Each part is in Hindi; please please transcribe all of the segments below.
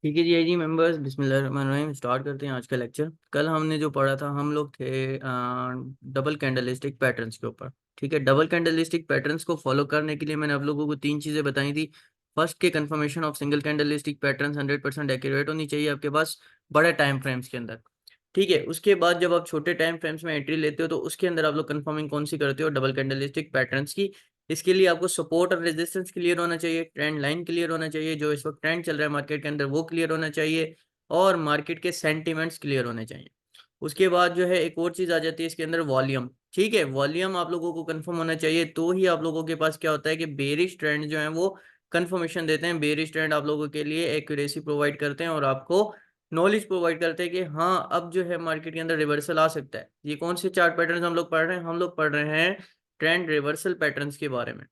ठीक है जी। आई जी मेंबर्स, बिस्मिल्लाहिर्रहमानिर्रहीम। स्टार्ट करते हैं आज का लेक्चर। कल हमने जो पढ़ा था, हम लोग थे डबल कैंडलस्टिक पैटर्न्स के ऊपर। ठीक है, डबल कैंडलस्टिक पैटर्न्स को फॉलो करने के लिए मैंने आप लोगों को तीन चीज़ें बताई थी। फर्स्ट के confirmation of single candlestick patterns 100% accurate होनी चाहिए आपके पास बड़े टाइम फ्रेम्स के अंदर। ठीक है, उसके बाद जब आप छोटे टाइम फ्रेम्स में एंट्री लेते हो तो उसके अंदर आप लोग कंफर्मिंग कौन सी करते हो, डबल कैंडलस्टिक पैटर्न्स की। इसके लिए आपको सपोर्ट और रेजिस्टेंस क्लियर होना चाहिए, ट्रेंड लाइन क्लियर होना चाहिए, जो इस वक्त ट्रेंड चल रहा है मार्केट के अंदर वो क्लियर होना चाहिए, और मार्केट के सेंटिमेंट्स क्लियर होने चाहिए। उसके बाद जो है एक और चीज आ जाती है इसके अंदर, वॉल्यूम। ठीक है, वॉल्यूम आप लोगों को कंफर्म होना चाहिए, तो ही आप लोगों के पास क्या होता है कि बेरिश ट्रेंड जो है वो कंफर्मेशन देते हैं। बेरिश ट्रेंड आप लोगों के लिए एक्यूरेसी प्रोवाइड करते हैं और आपको नॉलेज प्रोवाइड करते हैं कि हाँ अब जो है मार्केट के अंदर रिवर्सल आ सकता है। ये कौन से चार्ट पैटर्न हम लोग पढ़ रहे हैं? हम लोग पढ़ रहे हैं ट्रेंड रिवर्सल पैटर्न्स के बारे में।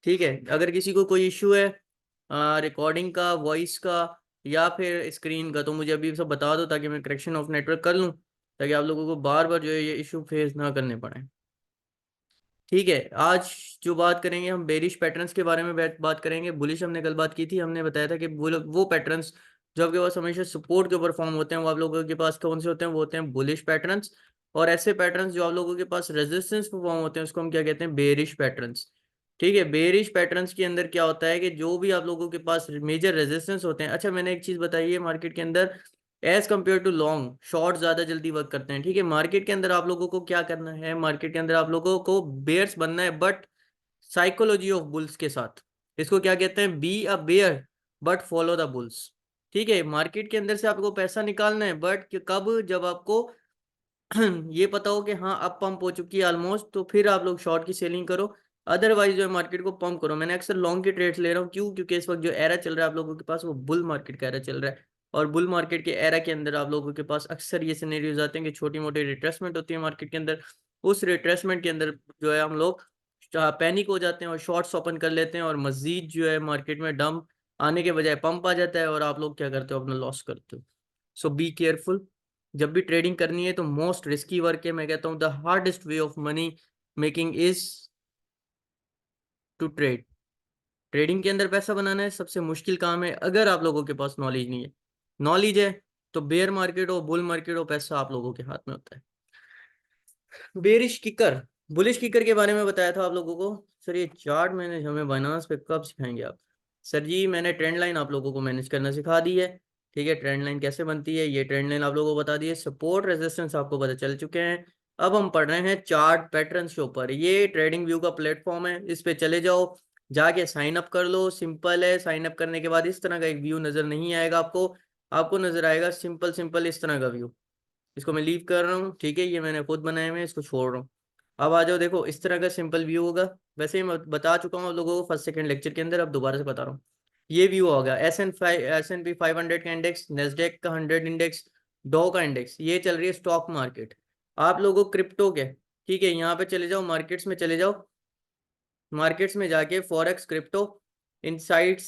ठीक है, अगर किसी को कोई इशू है रिकॉर्डिंग का, वॉइस का या फिर स्क्रीन का, तो मुझे अभी सब बता दो ताकि मैं करेक्शन ऑफ नेटवर्क कर लूँ, ताकि आप लोगों को बार बार जो है ये इशू फेस ना करने पड़े। ठीक है, आज जो बात करेंगे हम बेरिश पैटर्न्स के बारे में बात करेंगे। बुलिश हमने कल बात की थी, हमने बताया था कि वो पैटर्न्स जो आपके पास हमेशा सपोर्ट के ऊपर फॉर्म होते हैं, वो आप लोगों के पास कौन से होते हैं? वो होते हैं बुलिश पैटर्न्स। और ऐसे पैटर्न्स जो आप लोगों के पास रेजिस्टेंस पे फॉर्म होते हैं उसको हम क्या कहते हैं? Bearish patterns. ठीक है, बेरिश पैटर्न्स के अंदर क्या होता है कि जो भी आप लोगों के पास मेजर रेजिस्टेंस होते हैं। अच्छा, मैंने एक चीज बताई है मार्केट के अंदर, as compare to long, short ज्यादा जल्दी वर्क करते हैं। ठीक है, मार्केट के अंदर आप लोगों को क्या करना है? मार्केट के अंदर आप लोगों को बेयर्स बनना है, बट साइकोलॉजी ऑफ बुल्स के साथ। इसको क्या कहते हैं? Be a bear but follow the bulls. ठीक है, मार्केट के अंदर से आपको पैसा निकालना है, बट कब? जब आपको ये पता हो कि हाँ अब पंप हो चुकी है ऑलमोस्ट, तो फिर आप लोग शॉर्ट की सेलिंग करो। अदरवाइज जो है मार्केट को पंप करो। मैंने अक्सर लॉन्ग के ट्रेड्स ले रहा हूँ, क्यों? क्योंकि इस वक्त जो एरा चल रहा है आप लोगों के पास वो बुल मार्केट का एरा चल रहा है। और बुल मार्केट के एरा के अंदर आप लोगों के पास अक्सर ये सिनेरियोज आते हैं कि छोटी मोटी रिट्रेसमेंट होती है मार्केट के अंदर। उस रिट्रेसमेंट के अंदर जो है हम लोग पैनिक हो जाते हैं और शॉर्ट्स ओपन कर लेते हैं, और मजीद जो है मार्केट में डंप आने के बजाय पंप आ जाता है, और आप लोग क्या करते हो? अपना लॉस करते हो। सो बी केयरफुल। जब भी ट्रेडिंग करनी है तो मोस्ट रिस्की वर्क है, मैं कहता हूँ the hardest way of money making is to trade. Trading के अंदर पैसा बनाना है सबसे मुश्किल काम है, अगर आप लोगों के पास नॉलेज नहीं है। नॉलेज है तो बेयर मार्केट हो बुल मार्केट हो, पैसा आप लोगों के हाथ में होता है। बेरिश किकर, बुलिश किकर के बारे में बताया था आप लोगों को। सर ये चार्ट मैंने हमें बाइनांस पे कब सिखाएंगे आप? सर जी मैंने ट्रेंड लाइन आप लोगों को मैनेज करना सिखा दी है। ठीक है, ट्रेंड लाइन कैसे बनती है ये ट्रेंड लाइन आप लोगों को बता दी है। सपोर्ट रेजिस्टेंस आपको पता चल चुके हैं। अब हम पढ़ रहे हैं चार्ट पैटर्न्स के ऊपर। ये ट्रेडिंग व्यू का प्लेटफॉर्म है, इस पे चले जाओ, जाके साइन अप कर लो। सिंपल है, साइन अप करने के बाद इस तरह का एक व्यू नजर नहीं आएगा आपको। आपको नजर आएगा सिंपल सिंपल इस तरह का व्यू। इसको मैं लीव कर रहा हूँ। ठीक है, ये मैंने खुद बनाए हुए हैं, इसको छोड़ रहा हूँ। अब आ जाओ, देखो इस तरह का सिंपल व्यू होगा। वैसे ही मैं बता चुका हूँ आप लोगों को फर्स्ट सेकंड लेक्चर के अंदर, अब दोबारा से बता रहा हूँ। ये व्यू होगा एस एन पी 500 का इंडेक्स, नेस्डेक का 100 इंडेक्स, डो का इंडेक्स। ये चल रही है स्टॉक मार्केट। आप लोगों क्रिप्टो के, ठीक है, यहाँ पे चले जाओ, मार्केट्स में चले जाओ। मार्केट्स में जाके फॉरेक्स, क्रिप्टो, इनसाइट्स,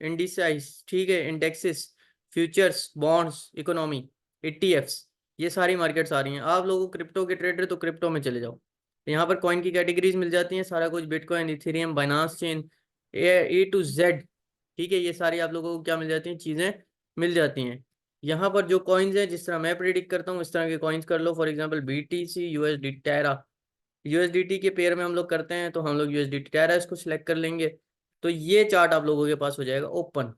इंडिसाइस, ठीक है, indexes, futures, bonds, economy, ETFs, ये सारी मार्केट्स आ रही हैं। आप लोगों को क्रिप्टो के ट्रेडर तो क्रिप्टो में चले जाओ। यहाँ पर कॉइन की कैटेगरीज मिल जाती हैं, सारा कुछ Bitcoin, Ethereum, Binance chain, A to Z. ठीक है, ये सारी आप लोगों को क्या मिल जाती हैं? चीज़ें मिल जाती हैं। यहाँ पर जो कॉइन्स हैं, जिस तरह मैं प्रिडिक्ट करता हूँ इस तरह के कॉइन्स कर लो। For example BTC, USD, Terra. USDT के पेयर में हम लोग करते हैं तो हम लोग यूएसडीटी टेरा इसको सिलेक्ट कर लेंगे। तो ये चार्ट आप लोगों के पास हो जाएगा ओपन।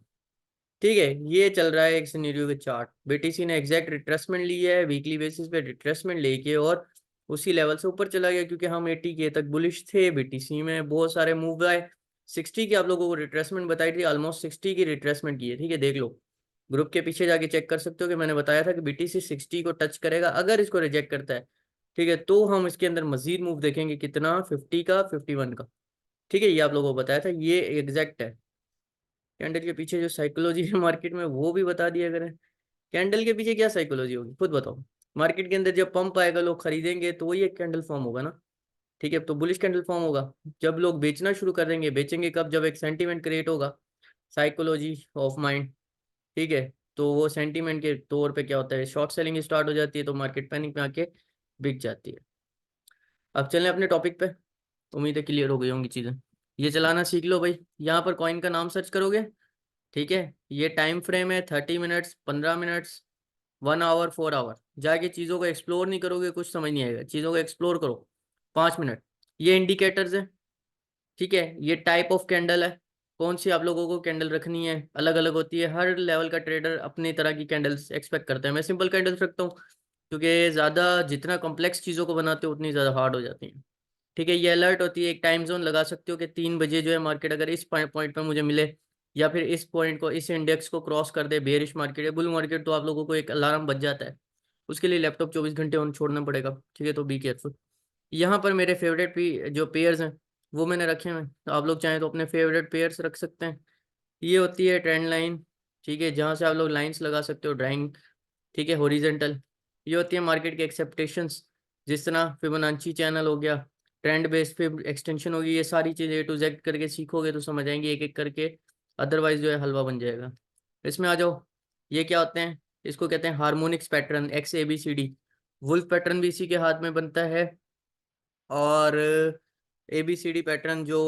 ठीक है, ये चल रहा है एक सिनेरियो के चार्ट। बीटीसी ने एग्जैक्ट रिट्रेसमेंट ली है, वीकली बेसिस पे रिट्रेसमेंट लेके और उसी लेवल से ऊपर चला गया, क्योंकि हम 80 के तक बुलिश थे। बीटीसी में बहुत सारे मूव आए। 60 की आप लोगों को रिट्रेसमेंट बताई थी, ऑलमोस्ट 60 की रिट्रेसमेंट की है। ठीक है, देख लो, ग्रुप के पीछे जाके चेक कर सकते हो कि मैंने बताया था कि बीटीसी 60 को टच करेगा। अगर इसको रिजेक्ट करता है, ठीक है, तो हम इसके अंदर मजीद मूव देखेंगे। कितना? 50 का, 51 का। ठीक है, ये आप लोगों को बताया था, ये एग्जैक्ट है। कैंडल के पीछे जो साइकोलॉजी है मार्केट में वो भी बता दिया करें। कैंडल के पीछे क्या साइकोलॉजी होगी खुद बताओ। मार्केट के अंदर जब पंप आएगा, लोग खरीदेंगे, तो वही एक कैंडल फॉर्म होगा ना। ठीक है, तो बुलिश कैंडल फॉर्म होगा। जब लोग बेचना शुरू कर देंगे, बेचेंगे कब? जब एक सेंटीमेंट क्रिएट होगा, साइकोलॉजी ऑफ माइंड। ठीक है, तो वो सेंटीमेंट के तौर पे क्या होता है? शॉर्ट सेलिंग स्टार्ट हो जाती है, तो मार्केट पैनिक में आके बिक जाती है। अब चलें अपने टॉपिक पे। उम्मीद है क्लियर हो गई होंगी चीज़ें। ये चलाना सीख लो भाई। यहाँ पर कॉइन का नाम सर्च करोगे, ठीक है, ये टाइम फ्रेम है 30 मिनट्स, 15 मिनट्स, 1 आवर, 4 आवर। जाके चीज़ों को एक्सप्लोर नहीं करोगे कुछ समझ नहीं आएगा, चीज़ों को एक्सप्लोर करो। 5 मिनट। ये इंडिकेटर्स है, ठीक है। ये टाइप ऑफ कैंडल है, कौन सी आप लोगों को कैंडल रखनी है, अलग अलग होती है। हर लेवल का ट्रेडर अपनी तरह की कैंडल्स एक्सपेक्ट करता है। मैं सिंपल कैंडल्स रखता हूँ, क्योंकि ज़्यादा जितना कॉम्प्लेक्स चीज़ों को बनाते हो उतनी ज़्यादा हार्ड हो जाती हैं। ठीक है, ये अलर्ट होती है, एक टाइम जोन लगा सकते हो कि 3 बजे जो है मार्केट अगर इस पॉइंट पे मुझे मिले, या फिर इस पॉइंट को, इस इंडेक्स को क्रॉस कर दे, बेरिश मार्केट या बुल मार्केट, तो आप लोगों को एक अलार्म बज जाता है। उसके लिए लैपटॉप 24 घंटे ऑन छोड़ना पड़ेगा, ठीक है। तो बी केयरफुल। यहाँ पर मेरे फेवरेट जो पेयर्स हैं वो मैंने रखे हुए हैं, तो आप लोग चाहें तो अपने फेवरेट पेयर्स रख सकते हैं। ये होती है ट्रेंड लाइन, ठीक है, जहाँ से आप लोग लाइंस लगा सकते हो ड्राइंग, ठीक है, हॉरिजेंटल। ये होती है मार्केट के एक्सेप्टेशंस, जिस तरह फिबोनाची चैनल हो गया, ट्रेंड बेस्ड फिब एक्सटेंशन होगी। ये सारी चीज़ें ए टू जेड करके सीखोगे तो समझ आएंगे एक एक करके, अदरवाइज जो है हलवा बन जाएगा। इसमें आ जाओ, ये क्या होते हैं, इसको कहते हैं harmonics pattern, XABCD। Wolf pattern भी इसी के हाथ में बनता है। और ABCD पैटर्न जो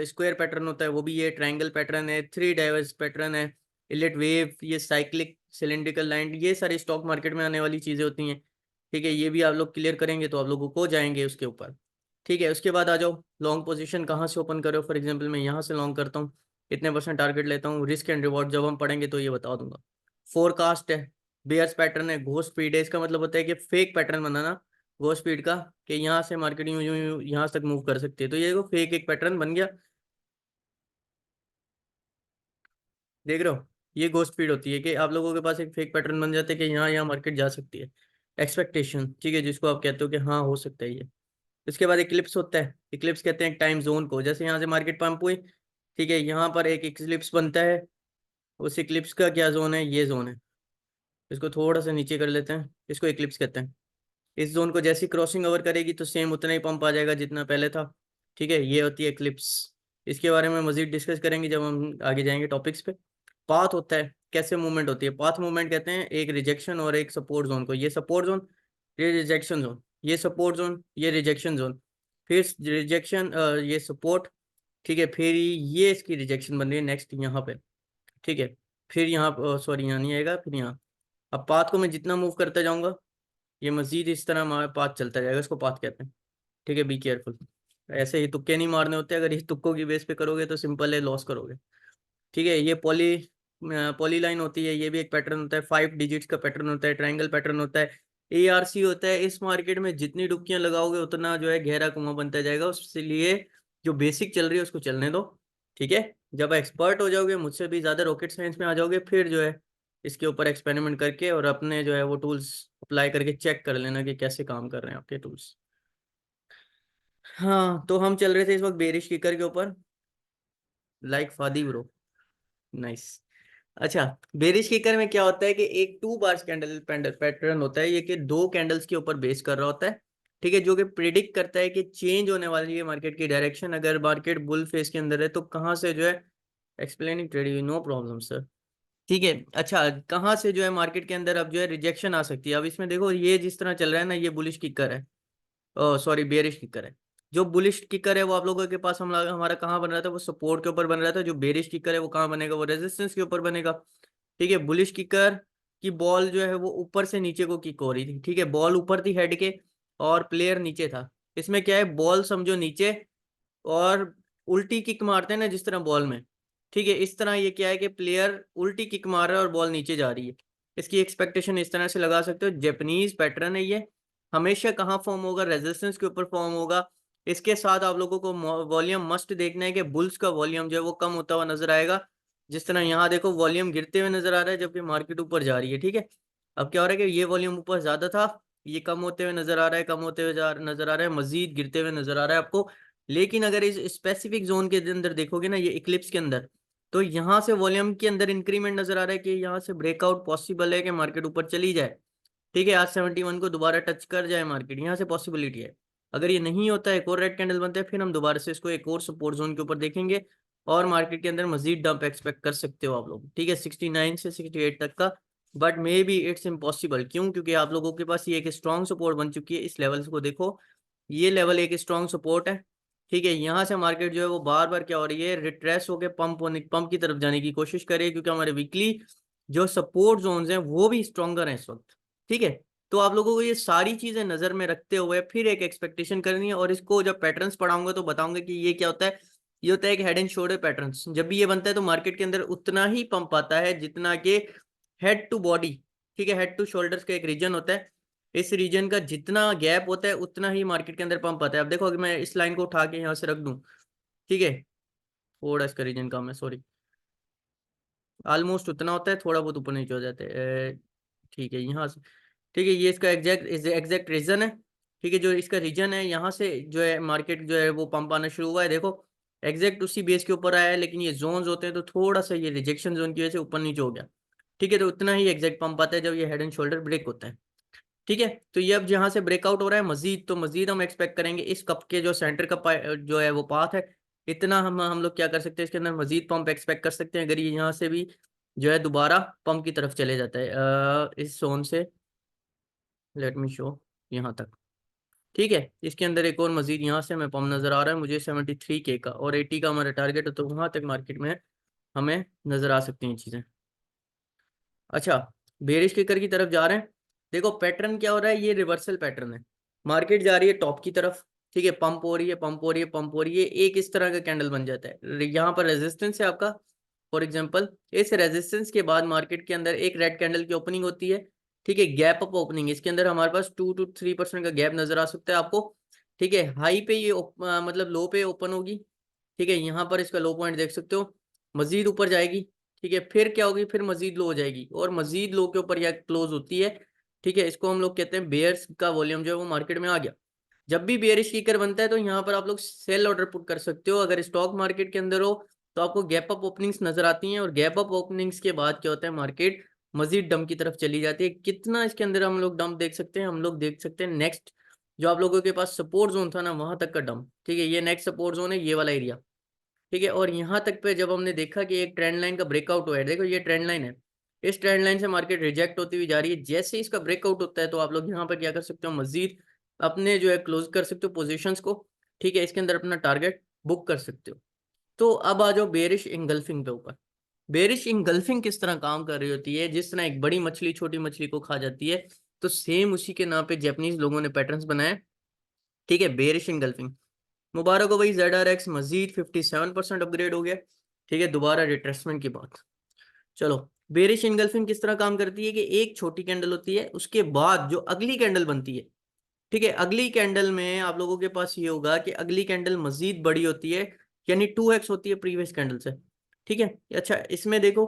स्क्वायर पैटर्न होता है वो भी, ये ट्रायंगल पैटर्न है, थ्री डाइवर्स पैटर्न है, इलेट वेव, ये साइक्लिक सिलेंड्रिकल लाइन, ये सारी स्टॉक मार्केट में आने वाली चीज़ें होती हैं। ठीक है, ये भी आप लोग क्लियर करेंगे तो आप लोगों को जाएंगे उसके ऊपर। ठीक है, उसके बाद आ जाओ, लॉन्ग पोजीशन कहाँ से ओपन करो। फॉर एग्जांपल मैं यहाँ से लॉन्ग करता हूँ, इतने परसेंट टारगेट लेता हूँ, रिस्क एंड रिवॉर्ड जब हम पढ़ेंगे तो ये बता दूंगा। फोरकास्ट है, बेयर्स पैटर्न है, घोस्ट स्पीड है। इसका मतलब होता है कि फेक पैटर्न बनाना गो स्पीड का, कि यहाँ से मार्केट यूं यूं यूं यहाँ तक मूव कर सकती है, तो ये देखो फेक एक पैटर्न बन गया। देख रहे हो, ये गो स्पीड होती है कि आप लोगों के पास एक फेक पैटर्न बन जाता है कि यहाँ यहाँ मार्केट जा सकती है। एक्सपेक्टेशन, ठीक है, जिसको आप कहते हो कि हाँ हो सकता है ये। इसके बाद इक्लिप्स होता है। इक्लिप्स कहते हैं टाइम जोन को, जैसे यहाँ से मार्केट पंप हुई, ठीक है, यहाँ पर एक इक्लिप्स बनता है। उस इक्लिप्स का क्या जोन है, ये जोन है। इसको थोड़ा सा नीचे कर लेते हैं, इसको इक्लिप्स कहते हैं। इस जोन को जैसी क्रॉसिंग ओवर करेगी तो सेम उतना ही पंप आ जाएगा जितना पहले था। ठीक है, ये होती है क्लिप्स। इसके बारे में मजीद डिस्कस करेंगे जब हम आगे जाएंगे टॉपिक्स पे। पाथ होता है, कैसे मूवमेंट होती है। पाथ मूवमेंट कहते हैं एक रिजेक्शन और एक सपोर्ट जोन को। ये सपोर्ट जोन, ये रिजेक्शन जोन, ये सपोर्ट जोन, ये रिजेक्शन जोन, फिर रिजेक्शन, ये सपोर्ट, ठीक है, फिर ये इसकी रिजेक्शन बन रही है नेक्स्ट यहाँ पे, ठीक है। फिर यहाँ, सॉरी यहाँ नहीं आएगा, फिर यहाँ। अब पाथ को मैं जितना मूव करता जाऊंगा, ये मजीद इस तरह हमारा पाथ चलता जाएगा, इसको पाथ कहते हैं। ठीक है, बी केयरफुल। ऐसे ही तुक्के नहीं मारने होते, अगर ये तुक्कों की बेस पे करोगे तो सिंपल है, लॉस करोगे। ठीक है, ये पॉली लाइन होती है, ये भी एक पैटर्न होता है, 5 डिजिट्स का पैटर्न होता है, ट्राइंगल पैटर्न होता है, ARC होता है। इस मार्केट में जितनी डुबकियां लगाओगे उतना जो है गहरा कुआं बनता जाएगा, उसलिए जो बेसिक चल रही है उसको चलने दो। ठीक है, जब एक्सपर्ट हो जाओगे, मुझसे भी ज़्यादा रॉकेट साइंस में आ जाओगे, फिर जो है इसके ऊपर एक्सपेरिमेंट करके और अपने जो है वो टूल्स अप्लाई करके चेक कर लेना कि कैसे काम कर रहे हैं आपके टूल्स। हाँ, तो हम चल रहे थे इस वक्त बेरिश किकर के ऊपर, लाइक फादी ब्रो। नाइस। अच्छा, बेरिश किकर में क्या होता है कि एक 2 बार्स कैंडल पैटर्न होता है, ये कि 2 कैंडल्स के ऊपर बेस कर रहा होता है। ठीक है, जो कि प्रिडिक्ट करता है कि चेंज होने वाली है मार्केट की डायरेक्शन। अगर मार्केट बुल फेस के अंदर है तो कहाँ से जो है, explaining trading, no problem sir. ठीक है, अच्छा, कहाँ से जो है मार्केट के अंदर अब जो है रिजेक्शन आ सकती है। अब इसमें देखो, ये जिस तरह चल रहा है ना, ये बुलिश किकर है, सॉरी बेरिश किकर है। जो बुलिश किकर है वो आप लोगों के पास हमारा कहाँ बन रहा था, वो सपोर्ट के ऊपर बन रहा था। जो बेरिश किकर है वो कहाँ बनेगा, वो रेजिस्टेंस के ऊपर बनेगा। ठीक है, बुलिश किकर की बॉल जो है वो ऊपर से नीचे को किक हो रही थी। ठीक है, बॉल ऊपर थी हेड के और प्लेयर नीचे था। इसमें क्या है, बॉल समझो नीचे, और उल्टी किक मारते हैं ना जिस तरह बॉल में, ठीक है, इस तरह ये क्या है कि प्लेयर उल्टी किक मार रहा है और बॉल नीचे जा रही है। इसकी एक्सपेक्टेशन इस तरह से लगा सकते हो। जैपनीज पैटर्न है ये, हमेशा कहाँ फॉर्म होगा, रेजिस्टेंस के ऊपर फॉर्म होगा। इसके साथ आप लोगों को वॉल्यूम मस्ट देखना है कि बुल्स का वॉल्यूम जो है वो कम होता हुआ नजर आएगा। जिस तरह यहाँ देखो वॉल्यूम गिरते हुए नजर आ रहा है जबकि मार्केट ऊपर जा रही है। ठीक है, अब क्या हो रहा है कि ये वॉल्यूम ऊपर ज्यादा था, ये कम होते हुए नजर आ रहा है, कम होते हुए नजर आ रहा है, मजीद गिरते हुए नजर आ रहा है आपको। लेकिन अगर इस स्पेसिफिक जोन के अंदर देखोगे ना, ये इक्लिप्स के अंदर, तो यहाँ से वॉल्यूम के अंदर इंक्रीमेंट नजर आ रहा है कि यहाँ से ब्रेकआउट पॉसिबल है कि मार्केट ऊपर चली जाए। ठीक है, आज 71 को दोबारा टच कर जाए मार्केट, यहाँ से पॉसिबिलिटी है। अगर ये नहीं होता है, एक और रेड कैंडल बनता है, फिर हम दोबारा से इसको एक और सपोर्ट जोन के ऊपर देखेंगे और मार्केट के अंदर मजीद डंप एक्सपेक्ट कर सकते हो आप लोग। ठीक है, 69 से 68 तक का। But may be it's impossible, क्यों, क्योंकि आप लोगों के पास ये एक स्ट्रॉन्ग सपोर्ट बन चुकी है। इस लेवल को देखो, ये लेवल एक स्ट्रॉन्ग सपोर्ट है। ठीक है, यहाँ से मार्केट जो है वो बार बार क्या हो रही है, रिट्रेस होकर पंप की तरफ जाने की कोशिश कर रही है, क्योंकि हमारे वीकली जो सपोर्ट जोन्स हैं वो भी स्ट्रॉन्गर हैं इस वक्त। ठीक है, तो आप लोगों को ये सारी चीजें नजर में रखते हुए फिर एक एक्सपेक्टेशन करनी है, और इसको जब पैटर्न्स पढ़ाऊंगा तो बताऊंगा कि ये क्या होता है। ये होता है एक हेड एंड शोल्डर पैटर्न्स। जब भी ये बनता है तो मार्केट के अंदर उतना ही पंप आता है जितना कि हेड टू बॉडी, ठीक है, हेड टू शोल्डर्स का एक रीजन होता है। इस रीजन का जितना गैप होता है उतना ही मार्केट के अंदर पंप आता है। अब देखो, अगर मैं इस लाइन को उठा के यहाँ से रख दूं, ठीक है, थोड़ा इसका रीजन कम है, सॉरी, ऑलमोस्ट उतना होता है, थोड़ा बहुत ऊपर नीचे हो जाते हैं। ठीक है, यहाँ से, ठीक है, ये इसका एग्जैक्ट रीजन है। ठीक है, जो इसका रीजन है यहाँ से जो है मार्केट जो है वो पंप आना शुरू हुआ है, देखो एग्जैक्ट उसी बेस के ऊपर आया है, लेकिन ये जोन्स होते हैं तो थोड़ा सा ये रिजेक्शन जोन की वजह से ऊपर नीचे हो गया। ठीक है, तो उतना ही एग्जैक्ट पंप आता है जब ये हेड एंड शोल्डर ब्रेक होता है। ठीक है, तो ये अब जहाँ से ब्रेकआउट हो रहा है मजीद, तो मजीद हम एक्सपेक्ट करेंगे इस कप के जो सेंटर का जो है वो पाथ है, इतना हम लोग क्या कर सकते हैं, इसके अंदर मजीद पंप एक्सपेक्ट कर सकते हैं, अगर ये यहाँ से भी जो है दोबारा पंप की तरफ चले जाता है इस जोन से, लेट मी शो, यहाँ तक। ठीक है, इसके अंदर एक और मजीद यहाँ से हमें पंप नजर आ रहा है मुझे 73K का, और 80 का हमारा टारगेट है, तो वहां तक मार्केट में हमें नजर आ सकती हैं चीजें। अच्छा, बेरिश किकर की तरफ जा रहे हैं। देखो पैटर्न क्या हो रहा है, ये रिवर्सल पैटर्न है। मार्केट जा रही है टॉप की तरफ, ठीक है, पंप हो रही है, पंप हो रही है, पंप हो रही है, एक इस तरह का कैंडल बन जाता है, यहाँ पर रेजिस्टेंस है आपका, फॉर एग्जांपल इस रेजिस्टेंस के बाद मार्केट के अंदर एक रेड कैंडल की ओपनिंग होती है। ठीक है, गैप अप ओपनिंग, इसके अंदर हमारे पास 2 to 3% का गैप नजर आ सकता है आपको। ठीक है, हाई पे ये मतलब लो पे ओपन होगी। ठीक है, यहाँ पर इसका लो पॉइंट देख सकते हो, मजीद ऊपर जाएगी। ठीक है, फिर क्या होगी, फिर मजीद लो हो जाएगी, और मजीद लो के ऊपर यह क्लोज होती है। ठीक है, इसको हम लोग कहते हैं बेयर्स का वॉल्यूम जो है वो मार्केट में आ गया। जब भी बेयरिश किकर बनता है तो यहाँ पर आप लोग सेल ऑर्डर पुट कर सकते हो, अगर स्टॉक मार्केट के अंदर हो तो आपको गैप अप ओपनिंग्स नजर आती हैं, और गैप अप ओपनिंग्स के बाद क्या होता है, मार्केट मजीद डंप की तरफ चली जाती है। कितना इसके अंदर हम लोग डंप देख सकते हैं, हम लोग देख सकते हैं नेक्स्ट जो आप लोगों के पास सपोर्ट जोन था ना वहां तक का डंप। ठीक है, ये नेक्स्ट सपोर्ट जोन है, ये वाला एरिया। ठीक है, और यहाँ तक पे जब हमने देखा कि एक ट्रेंड लाइन का ब्रेकआउट हुआ है, देखो ये ट्रेंड लाइन है, इस ट्रेंड लाइन से मार्केट रिजेक्ट होती हुई जा रही है, जैसे ही इसका ब्रेकआउट होता है तो आप लोग यहाँ पर क्या कर सकते हो, मजीद अपने जो है क्लोज कर सकते हो पोजीशंस को। ठीक है, इसके अंदर अपना टारगेट बुक कर सकते हो। तो अब आ जाओ बेरिश इंगल्फिंग पे ऊपर। बेरिश इंगल्फिंग किस तरह काम कर रही होती है, जिस तरह एक बड़ी मछली छोटी मछली को खा जाती है, तो सेम उसी के नाम पे जापानीज लोगों ने पैटर्न्स बनाए। ठीक है, बेरिश इंगल्फिंग, मुबारक हो भाई, ZRX मजीद 57% अपग्रेड हो गया। ठीक है, दोबारा रिट्रेसमेंट की बात। चलो, बेरिश इनगल्फिंग किस तरह काम करती है कि एक छोटी कैंडल होती है, उसके बाद जो अगली कैंडल बनती है, ठीक है, अगली कैंडल में आप लोगों के पास ये होगा कि अगली कैंडल मजीद बड़ी होती है, यानी 2x होती है प्रीवियस कैंडल से। ठीक है, अच्छा इसमें देखो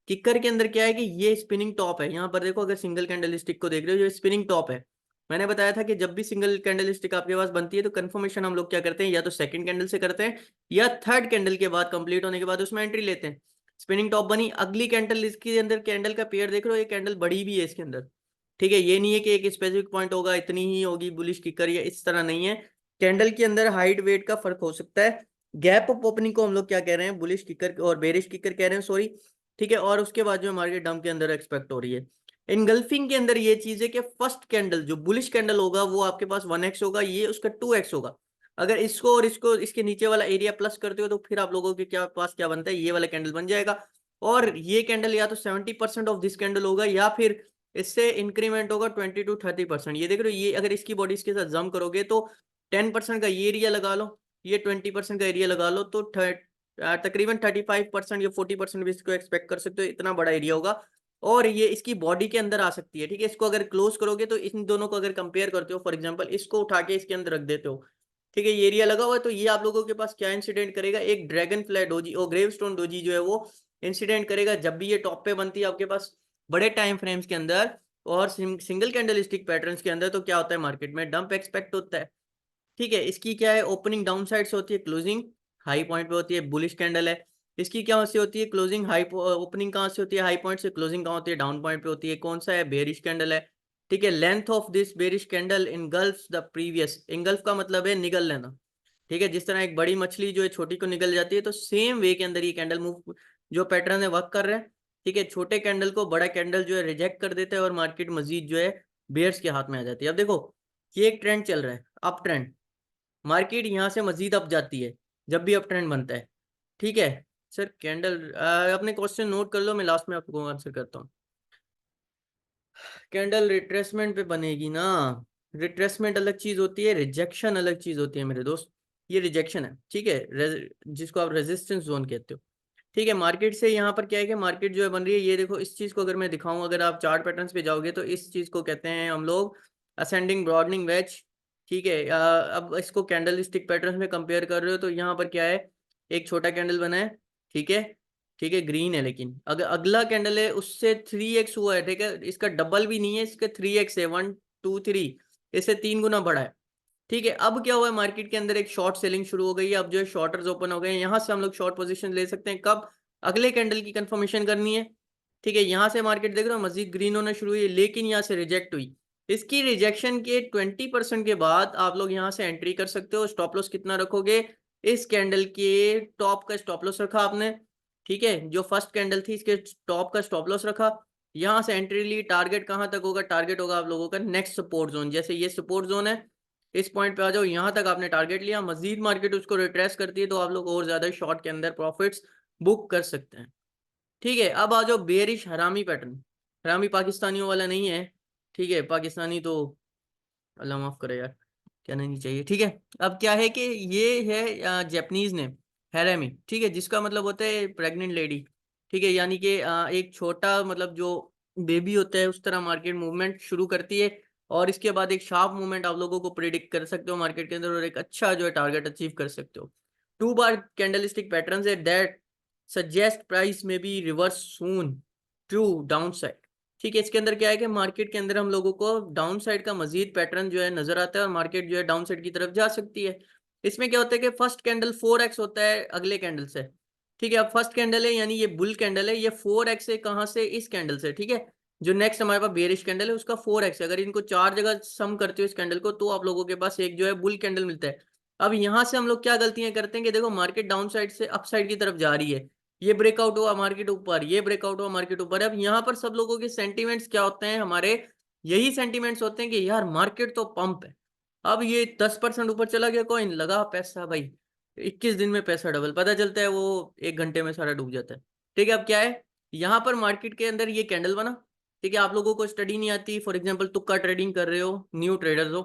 किकर के अंदर क्या है कि ये स्पिनिंग टॉप है, यहाँ पर देखो अगर सिंगल कैंडल स्टिक को देख रहे हो, ये स्पिनिंग टॉप है। मैंने बताया था कि जब भी सिंगल कैंडल स्टिक आपके पास बनती है तो कंफर्मेशन हम लोग क्या करते हैं, या तो सेकंड कैंडल से करते हैं, या थर्ड कैंडल के बाद कंप्लीट होने के बाद उसमें एंट्री लेते हैं। स्पिनिंग टॉप बनी, अगली कैंडल, इसके अंदर कैंडल का पेयर देख रहे हो, ये कैंडल बड़ी भी है इसके अंदर। ठीक है, ये नहीं है कि एक स्पेसिफिक पॉइंट होगा इतनी ही होगी बुलिश किकर, या इस तरह नहीं है। कैंडल के अंदर हाइट वेट का फर्क हो सकता है। गैप अप ओपनिंग को हम लोग क्या कह रहे हैं, बुलिश किकर और बेरिश किकर कह रहे हैं, सॉरी। ठीक है, और उसके बाद जो मार्केट डंप के अंदर एक्सपेक्ट हो रही है इनगल्फिंग के अंदर, ये चीज है कि फर्स्ट कैंडल जो बुलिश कैंडल होगा वो आपके पास 1x होगा, ये उसका 2x होगा। अगर इसको और इसको इसके नीचे वाला एरिया प्लस करते हो तो फिर आप लोगों के क्या पास क्या बनता है, ये वाला कैंडल बन जाएगा। और ये कैंडल या तो 70% ऑफ दिस कैंडल होगा, या फिर इससे इंक्रीमेंट होगा 20 to 30%। ये देख रहे हो, ये अगर इसकी बॉडी इसके साथ जम करोगे तो 10% का ये एरिया लगा लो, ये 20% का एरिया लगा लो, तो तकरीबन 35% या 40% भी इसको एक्सपेक्ट कर सकते हो, इतना बड़ा एरिया होगा। और ये इसकी बॉडी के अंदर आ सकती है। ठीक है, इसको अगर क्लोज करोगे तो इन दोनों को अगर कंपेयर करते हो, फॉर एग्जांपल इसको उठा के इसके अंदर रख देते हो, ठीक है, ये एरिया लगा हुआ है, तो ये आप लोगों के पास क्या इंसिडेंट करेगा, एक ड्रैगन फ्लाई डोजी और ग्रेव स्टोन डोजी जो है वो इंसिडेंट करेगा जब भी ये टॉप पे बनती है आपके पास बड़े टाइम फ्रेम्स के अंदर। और सिंगल कैंडल स्टिक पैटर्न्स के अंदर तो क्या होता है, मार्केट में डंप एक्सपेक्ट होता है। ठीक है, इसकी क्या है, ओपनिंग डाउन साइड से होती है, क्लोजिंग हाई पॉइंट पे होती है, बुलिश कैंडल है। इसकी क्या से होती है, क्लोजिंग हाई, ओपनिंग कहाँ से होती है, हाई पॉइंट से, क्लोजिंग कहाँ होती है, डाउन पॉइंट पे होती है, कौन सा है, बेरिश कैंडल है। ठीक है, length of this bearish candle engulfs the previous, engulf का मतलब है निगल लेना। ठीक है, जिस तरह एक बड़ी मछली जो है छोटी को निगल जाती है, तो सेम वे के अंदर ये कैंडल मूव जो पैटर्न है वर्क कर रहे हैं। ठीक है, छोटे कैंडल को बड़ा कैंडल जो है रिजेक्ट कर देता है, और मार्केट मजीद जो है बेयर्स के हाथ में आ जाती है। अब देखो, ये एक ट्रेंड चल रहा है, अप ट्रेंड। मार्केट यहाँ से मजीद अप जाती है जब भी अप ट्रेंड बनता है। ठीक है सर, कैंडल अपने क्वेश्चन नोट कर लो, मैं लास्ट में आपको आंसर करता हूँ। कैंडल रिट्रेसमेंट पे बनेगी ना। रिट्रेसमेंट अलग चीज होती है, रिजेक्शन अलग चीज होती है मेरे दोस्त। ये रिजेक्शन है, ठीक है, जिसको आप रेजिस्टेंस जोन कहते हो। ठीक है, मार्केट से यहाँ पर क्या है कि मार्केट जो है बन रही है, ये देखो इस चीज को अगर मैं दिखाऊं, अगर आप चार्ट पैटर्न्स पे जाओगे तो इस चीज को कहते हैं हम लोग असेंडिंग ब्रॉडनिंग वेज। ठीक है, अब इसको कैंडल स्टिक पैटर्न में कंपेयर कर रहे हो तो यहाँ पर क्या है, एक छोटा कैंडल बना है। ठीक है, ठीक है, ग्रीन है, लेकिन अगर अगला कैंडल है उससे 3x हुआ है। ठीक है, इसका डबल भी नहीं है, इसका 3x है, 1 2 3, इससे 3 गुना बढ़ा है। ठीक है, अब क्या हुआ है, मार्केट के अंदर एक शॉर्ट सेलिंग शुरू हो गई है। अब जो है शॉर्टर्स ओपन हो गए हैं, यहां से हम लोग शॉर्ट पोजीशन ले सकते हैं। कब? अगले कैंडल की कंफर्मेशन करनी है। ठीक है, यहां से मार्केट देख रहे हो मजीद ग्रीन होना शुरू हुई है, लेकिन यहां से रिजेक्ट हुई। इसकी रिजेक्शन के 20% के बाद आप लोग यहां से एंट्री कर सकते हो। स्टॉप लॉस कितना रखोगे? इस कैंडल के टॉप का स्टॉप लॉस रखा आपने। ठीक है, जो फर्स्ट कैंडल थी इसके टॉप का स्टॉप लॉस रखा। यहां से एंट्री ली। टारगेट कहां तक होगा? टारगेट होगा आप लोगों का नेक्स्ट सपोर्ट जोन। जैसे ये सपोर्ट जोन है, इस पॉइंट पे आ जाओ, यहां तक आपने टारगेट लिया, मजीद मार्केट उसको रिट्रेस करती है तो आप लोग और ज्यादा शॉर्ट के अंदर प्रॉफिट्स बुक कर सकते हैं। ठीक है, अब आ जाओ बेरिश हरामी पैटर्न। हरामी पाकिस्तानियों वाला नहीं है। ठीक है, पाकिस्तानी तो अल्लाह माफ करे यार, कहना नहीं चाहिए। ठीक है, अब क्या है कि ये है जापानीज ने हैरामी। ठीक है, जिसका मतलब होता है प्रेग्नेंट लेडी। ठीक है, यानी कि एक छोटा मतलब जो बेबी होता है उस तरह मार्केट मूवमेंट शुरू करती है। और इसके बाद एक शार्प मूवमेंट आप लोगों को प्रिडिक्ट कर सकते हो मार्केट के अंदर, और एक अच्छा जो है टारगेट अचीव कर सकते हो। 2 बार कैंडलस्टिक पैटर्न है दैट सजेस्ट प्राइस में be reverse soon to down side. ठीक है, इसके अंदर क्या है कि मार्केट के अंदर हम लोगों को डाउन साइड का मजीद पैटर्न जो है नजर आता है, और मार्केट जो है डाउन साइड की तरफ जा सकती है। इसमें क्या होता है कि फर्स्ट कैंडल 4x होता है अगले कैंडल से। ठीक है, अब फर्स्ट कैंडल है यानी ये बुल कैंडल है, ये 4x है कहाँ से? इस कैंडल से। ठीक है, जो नेक्स्ट हमारे पास बेरिश कैंडल है उसका 4x है। अगर इनको 4 जगह सम करते हो इस कैंडल को, तो आप लोगों के पास एक जो है बुल कैंडल मिलता है। अब यहां से हम लोग क्या गलतियां करते हैं कि देखो मार्केट डाउन साइड से अप साइड की तरफ जा रही है, ये ब्रेकआउट हुआ मार्केट ऊपर, ये ब्रेकआउट हुआ मार्केट ऊपर। अब यहाँ पर सब लोगों के सेंटीमेंट्स क्या होते हैं हमारे? यही सेंटीमेंट्स होते हैं कि यार मार्केट तो पंप है। अब ये 10% ऊपर चला गया, कॉइन लगा पैसा भाई, 21 दिन में पैसा डबल, पता चलता है वो 1 घंटे में सारा डूब जाता है। ठीक है, अब क्या है, यहाँ पर मार्केट के अंदर ये कैंडल बना। ठीक है, आप लोगों को स्टडी नहीं आती, फॉर एग्जाम्पल तुक्का ट्रेडिंग कर रहे हो, न्यू ट्रेडर्स हो।